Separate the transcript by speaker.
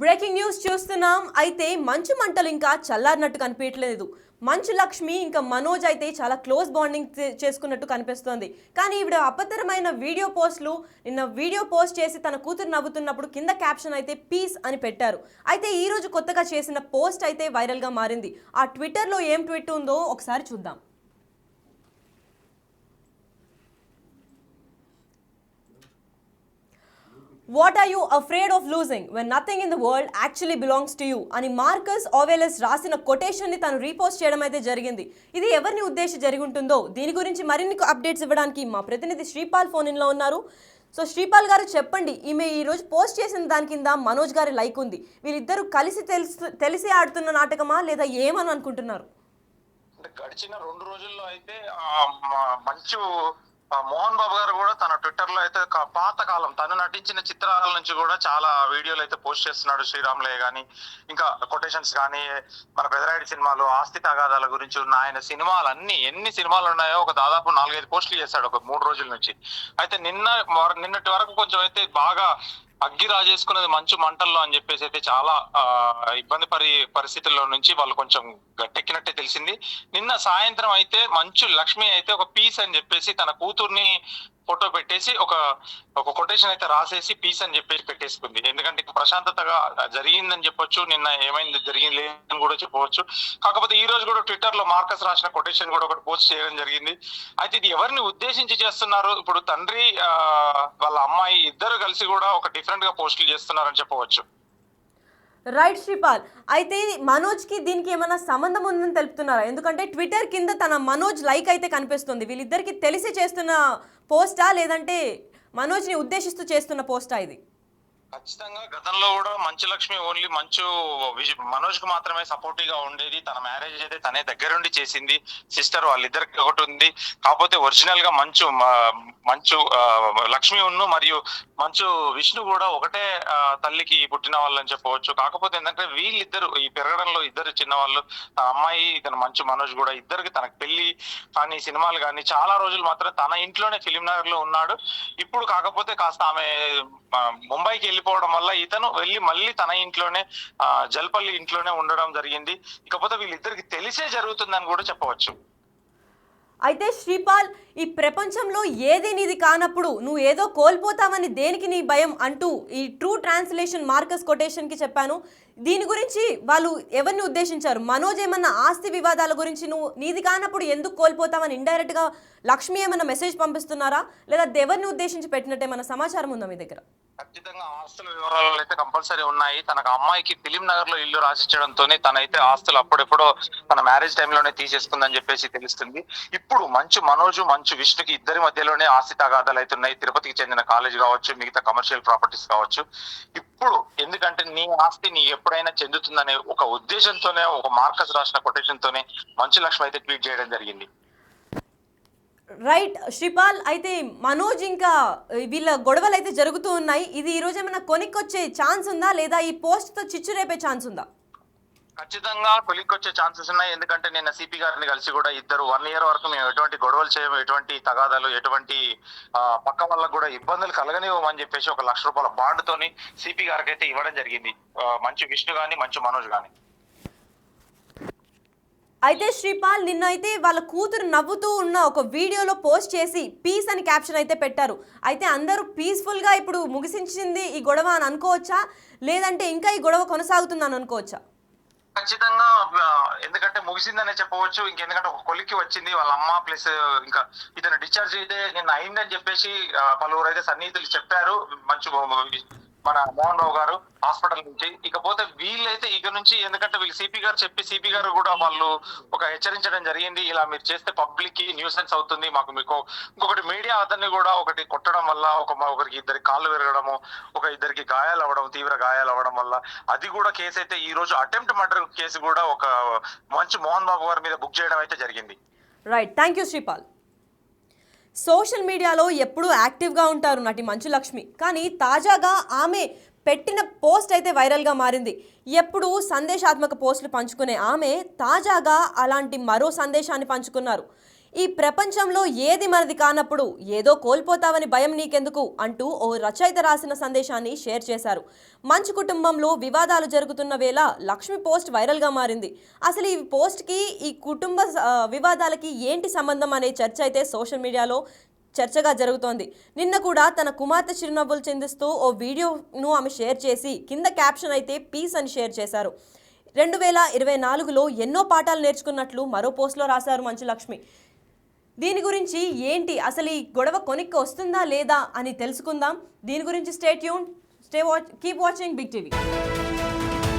Speaker 1: Breaking news చూస్తున్నాం. అయితే మంచు మంటలు ఇంకా చల్లారినట్టు కనిపించలేదు. మంచు లక్ష్మి ఇంకా మనోజ్ అయితే చాలా క్లోజ్ బాండింగ్ చేసుకున్నట్టు కనిపిస్తోంది. కానీ ఈవిడ అపతరమైన నిన్న వీడియో పోస్ట్ చేసి తన కూతురు నవ్వుతున్నప్పుడు కింద క్యాప్షన్ అయితే పీస్ అని పెట్టారు. అయితే ఈ రోజు కొత్తగా చేసిన పోస్ట్ అయితే వైరల్గా మారింది. ఆ ట్విట్టర్లో ఏం ట్వీట్ ఉందో ఒకసారి చూద్దాం. What are you afraid of losing when nothing in the world actually belongs to you? అని మార్కస్ ఆవెలస్ రాసిన కొటేషన్ని తను రీపోస్ట్ చేయడం అయితే జరిగింది. ఇది ఎవరిని ఉద్దేశించి జరిగి ఉంటుందో దీని గురించి మరిన్ని అప్డేట్స్ ఇవ్వడానికి మా ప్రతినిధి శ్రీపాల్ ఫోన్ ఇన్లో ఉన్నారు. సో శ్రీపాల్ గారు చెప్పండి, ఈమె ఈరోజు పోస్ట్ చేసిన దాని కింద మనోజ్ గారి లైక్ ఉంది. వీళ్ళిద్దరూ కలిసి తెలిసి ఆడుతున్న నాటకమా లేదా ఏమని అనుకుంటున్నారు?
Speaker 2: గడిచిన 2 రోజుల్లో అయితే మంచు మోహన్ బాబు గారు కూడా తన ట్విట్టర్ లో అయితే పాత కాలం తను నటించిన చిత్రాల నుంచి కూడా చాలా వీడియోలు అయితే పోస్ట్ చేస్తున్నాడు. శ్రీరాములయ్య గానీ, ఇంకా కొటేషన్స్ కానీ, మన పెదరాయుడు సినిమాలు, ఆస్తి తగాదాల గురించి ఉన్న ఆయన సినిమాలు ఎన్ని సినిమాలు ఉన్నాయో ఒక దాదాపు 4-5 పోస్టులు చేశాడు ఒక 3 రోజుల నుంచి. అయితే నిన్నటి వరకు కొంచెం అయితే బాగా అగ్గి రాజేసుకున్నది మంచు మంటల్లో అని చెప్పేసి అయితే చాలా ఇబ్బంది పరిస్థితుల్లో నుంచి వాళ్ళు కొంచెం గట్టెక్కినట్టే తెలిసింది. నిన్న సాయంత్రం అయితే మంచు లక్ష్మి అయితే ఒక పీస్ అని చెప్పేసి తన కూతుర్ని ఫోటో పెట్టేసి ఒక కొటేషన్ అయితే రాసేసి పీస్ అని చెప్పేసి పెట్టేసుకుంది. ఎందుకంటే ప్రశాంతతగా జరిగిందని చెప్పొచ్చు, నిన్న ఏమైంది జరిగింది లేదని కూడా చెప్పవచ్చు. కాకపోతే ఈ రోజు కూడా ట్విట్టర్ లో మార్కస్ రాసిన కొటేషన్ కూడా ఒకటి పోస్ట్ చేయడం జరిగింది. అయితే ఇది ఎవరిని ఉద్దేశించి చేస్తున్నారు? ఇప్పుడు తండ్రి వాళ్ళ అమ్మాయి ఇద్దరు కలిసి కూడా ఒక డిఫరెంట్ గా పోస్టులు చేస్తున్నారని చెప్పవచ్చు.
Speaker 1: రైట్ శ్రీపాల్, అయితే మనోజ్ కి దీనికి ఏమైనా సంబంధం ఉందని తెలుపుతున్నారా? ఎందుకంటే ట్విట్టర్ కింద తన మనోజ్ లైక్ అయితే కనిపిస్తుంది. వీళ్ళిద్దరికి తెలిసి చేస్తున్న పోస్టా లేదంటే మనోజ్ ని ఉద్దేశిస్తూ చేస్తున్న పోస్టా ఇది?
Speaker 2: ఖచ్చితంగా గతంలో కూడా మంచు లక్ష్మి ఓన్లీ మనోజ్ కు మాత్రమే సపోర్టివ్ గా ఉండేది. తన మ్యారేజ్ అయితే తనే దగ్గరుండి చేసింది. సిస్టర్ వాళ్ళిద్దరికి ఒకటి ఉంది. కాకపోతే ఒరిజినల్ గా మంచు లక్ష్మి మరియు మంచు విష్ణు కూడా ఒకటే తల్లికి పుట్టిన వాళ్ళు అని చెప్పవచ్చు. కాకపోతే ఏంటంటే వీళ్ళిద్దరు ఈ పెరగడంలో ఇద్దరు చిన్నవాళ్ళు, అమ్మాయి ఇతను మంచు మనోజ్ కూడా ఇద్దరికి తనకు పెళ్లి కానీ సినిమాలు కానీ చాలా రోజులు మాత్రం తన ఇంట్లోనే ఫిలిం నగర్ లో ఉన్నాడు. ఇప్పుడు కాకపోతే కాస్త ఆమె ముంబైకి వెళ్ళిపోవడం వల్ల ఇతను వెళ్ళి మళ్ళీ తన ఇంట్లోనే జల్పల్లి ఇంట్లోనే ఉండడం జరిగింది. ఇకపోతే వీళ్ళిద్దరికి తెలిసే జరుగుతుందని కూడా చెప్పవచ్చు.
Speaker 1: అయితే శ్రీపాల్, ఈ ప్రపంచంలో ఏది నీది కానప్పుడు నువ్వు ఏదో కోల్పోతావని దేనికి నీ భయం అంటూ ఈ ట్రూ ట్రాన్స్లేషన్ మార్కస్ కొటేషన్కి చెప్పాను. దీని గురించి వాళ్ళు ఎవరిని ఉద్దేశించారు? మనోజ్ ఏమన్నా ఆస్తి వివాదాల గురించి నువ్వు నీది కానప్పుడు ఎందుకు కోల్పోతావని ఇండైరెక్ట్గా లక్ష్మి ఏమన్నా మెసేజ్ పంపిస్తున్నారా, లేదా ఎవరిని ఉద్దేశించి పెట్టినట్టు ఏమన్నా సమాచారం ఉందా మీ దగ్గర?
Speaker 2: ఖచ్చితంగా ఆస్తుల వివరాలు అయితే కంపల్సరీ ఉన్నాయి. తనకు అమ్మాయికి ఫిలిం నగర్ లో ఇల్లు రాసిచ్చడంతోనే తనైతే ఆస్తులు అప్పుడెప్పుడో తన మ్యారేజ్ టైంలోనే తీసేసుకుందని చెప్పేసి తెలుస్తుంది. ఇప్పుడు మనోజు విష్ణుకి ఇద్దరి మధ్యలోనే ఆస్తి తగాదాలు అవుతున్నాయి. తిరుపతికి చెందిన కాలేజ్ కావచ్చు, మిగతా కమర్షియల్ ప్రాపర్టీస్ కావచ్చు. ఇప్పుడు ఎందుకంటే నీ ఆస్తి నీ ఎప్పుడైనా చెందుతుందనే ఒక ఉద్దేశంతోనే ఒక మార్కస్ రాసిన కొటేషన్ తోనే మంచు లక్ష్మి అయితే ట్వీట్ చేయడం జరిగింది.
Speaker 1: రైట్ శ్రీపాల్, అయితే మనోజ్ ఇంకా వీళ్ళ గొడవలు అయితే జరుగుతూ ఉన్నాయి. ఇది ఈ రోజు ఏమైనా కొనికొచ్చే ఛాన్స్ ఉందా, లేదా ఈ పోస్ట్ తో చిచ్చు రేపే ఛాన్స్ ఉందా?
Speaker 2: ఖచ్చితంగా కొలిక్కొచ్చే ఛాన్సెస్ ఉన్నాయి. ఎందుకంటే నిన్న సిపి గారిని కలిసి కూడా ఇద్దరు 1 year వరకు మేము ఎటువంటి గొడవలు చేయము, ఎటువంటి తగాదాలు, ఎటువంటి పక్క వాళ్ళకు కూడా ఇబ్బందులు కలగనివ్వమని చెప్పేసి 1 లక్ష రూపాయల బాండ్ తోని సిపి గారికి అయితే ఇవ్వడం జరిగింది. మంచు విష్ణు గాని మంచు మనోజ్ గాని.
Speaker 1: అయితే శ్రీపాల్, నిన్న అయితే వాళ్ళ కూతురు నవ్వుతూ ఉన్న ఒక వీడియోలో పోస్ట్ చేసి పీస్ అని క్యాప్షన్ అయితే పెట్టారు. అయితే అందరూ పీస్ఫుల్గా ఇప్పుడు ముగిసించింది ఈ గొడవ అని అనుకోవచ్చా, లేదంటే ఇంకా ఈ గొడవ కొనసాగుతుందని అనుకోవచ్చా?
Speaker 2: ఖచ్చితంగా ఎందుకంటే ముగిసిందనే చెప్పవచ్చు. ఇంకెందుకంటే ఒక కొలిక్కి వచ్చింది వాళ్ళ అమ్మ ప్లస్ ఇంకా ఇతను డిశ్చార్జ్ అయితే నిన్న అయిందని చెప్పేసి పలువురు అయితే సన్నిహితులు చెప్పారు మన మోహన్ బాబు గారు హాస్పిటల్ నుంచి. ఇకపోతే వీళ్ళైతే ఇక నుంచి, ఎందుకంటే వీళ్ళు సిపి గారు కూడా వాళ్ళు ఒక హెచ్చరించడం జరిగింది, ఇలా మీరు చేస్తే పబ్లిక్ కి న్యూసెన్స్ అవుతుంది, మీకు ఇంకొకటి మీడియా అతన్ని కూడా ఒకటి కొట్టడం వల్ల ఒకరికి ఇద్దరికి కాళ్ళు విరగడము, ఇద్దరికి గాయాలు అవ్వడం, తీవ్ర గాయాలు అవ్వడం వల్ల అది కూడా కేసు అయితే ఈ రోజు అటెంప్ట్ మర్డర్ కేసు కూడా ఒక మంచు మోహన్ బాబు గారి మీద బుక్ చేయడం అయితే జరిగింది.
Speaker 1: Right, thank you Sripal. Social మీడియాలో ఎప్పుడూ యాక్టివ్గా ఉంటారు నటి మంచు లక్ష్మి. కానీ తాజాగా ఆమె పెట్టిన పోస్ట్ అయితే వైరల్గా మారింది. ఎప్పుడు సందేశాత్మక పోస్టులు పంచుకునే ఆమె తాజాగా అలాంటి మరో సందేశాన్ని పంచుకున్నారు. ఈ ప్రపంచంలో ఏది మనది కానప్పుడు ఏదో కోల్పోతావని భయం నీకెందుకు అంటూ ఓ రచయిత రాసిన సందేశాన్ని షేర్ చేశారు. మంచు కుటుంబంలో వివాదాలు జరుగుతున్న వేళ లక్ష్మి పోస్ట్ వైరల్గా మారింది. అసలు ఈ పోస్ట్కి ఈ కుటుంబ వివాదాలకి ఏంటి సంబంధం అనే చర్చ అయితే సోషల్ మీడియాలో చర్చగా జరుగుతోంది. నిన్న కూడా తన కుమార్తె చిరునవ్వులు చిందిస్తూ ఓ వీడియోను ఆమె షేర్ చేసి కింద క్యాప్షన్ అయితే పీస్ అని షేర్ చేశారు. 2024లో ఎన్నో పాఠాలు నేర్చుకున్నట్లు మరో పోస్ట్లో రాశారు మంచు లక్ష్మి. దీని గురించి ఏంటి, అసలు ఈ గొడవ కొనిక్కి వస్తుందా లేదా అని తెలుసుకుందాం. దీని గురించి కీప్ వాచింగ్ బిగ్ టీవీ.